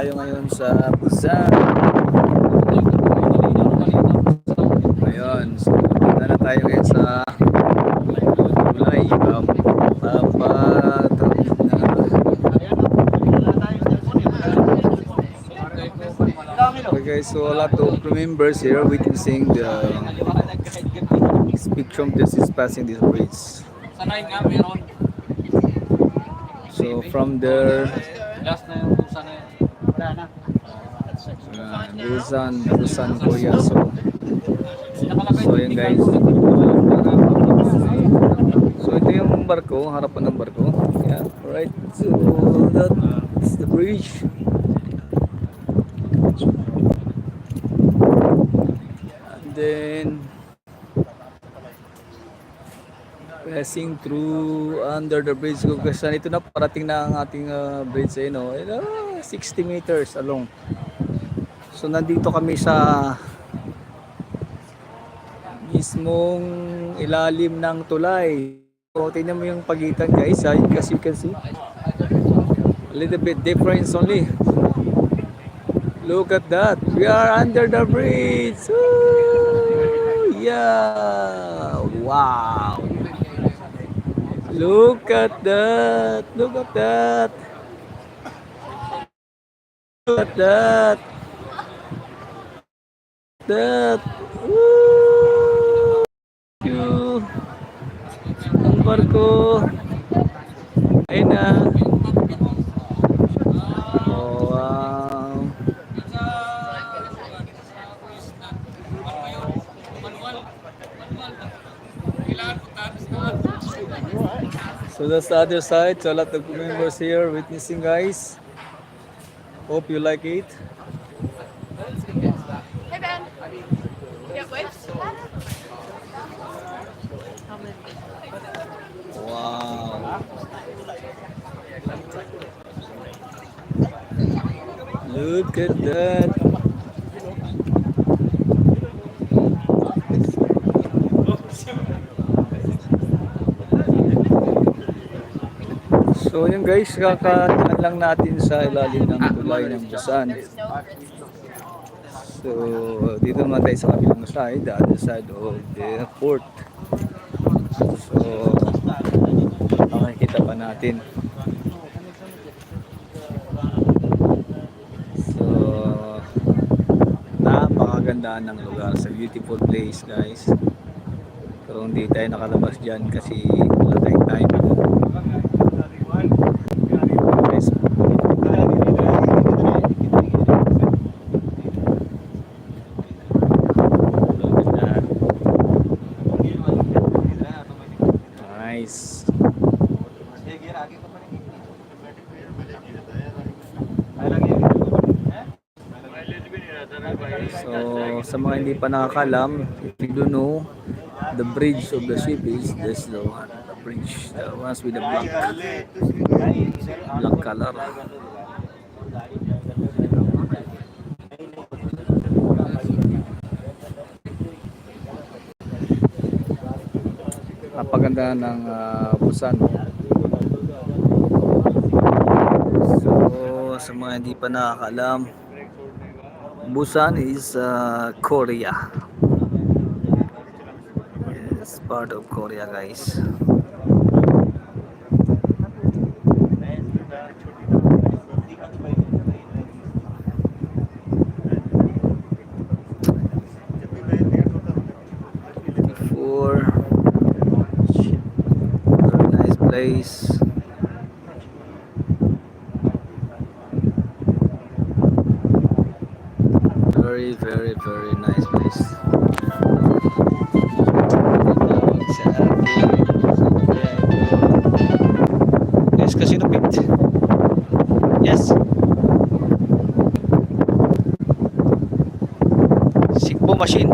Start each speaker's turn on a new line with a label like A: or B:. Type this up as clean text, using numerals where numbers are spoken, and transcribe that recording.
A: tayo ngayon sa Busan. Ayun, so punta na tayo ngayon sa Tulay. Okay guys, so a lot of crew members here witnessing the spectrum just is passing this bridge. So from there, Busan, Korea. So yun guys. So ito yung barko, harapan ng barko. Yeah, right. So that's the bridge. And then passing through under the bridge. Kasi ito na parating na ang ating bridge eh, no? 60 meters along. So nandito kami sa mismong ilalim ng tulay. So tingnan mo yung pagitan guys, as you can see. A little bit difference only. Look at that. We are under the bridge. Woo! Yeah. Wow. Look at that. Look at that. Look at that. That. Woo! You. Ang barko. Ayun na. Oh, wow. So that's the other side. So a lot of members here witnessing, guys. Hope you like it.
B: Hey Ben. Yeah, wait.
A: Wow. Look at that. So yun guys, kakatinan lang natin sa ilalim ng tulay ng Busan. So dito naman tayo sa kabilang side, the other side of the port. So makikita pa natin. So napakaganda ng lugar, sa beautiful place guys. Pero hindi tayo nakalabas dyan kasi wala tayong time. Nice. So sa mga hindi pa nakakalam, if you don't know, the bridge of the ship is this, the one, the bridge, the ones with the black color. Napaganda ng Busan. So sa mga hindi pa nakakalam, Busan is Korea. It's part of Korea guys. Very nice place. Very nice place. Yes, Casino Pit. Yes. Sigpo machine.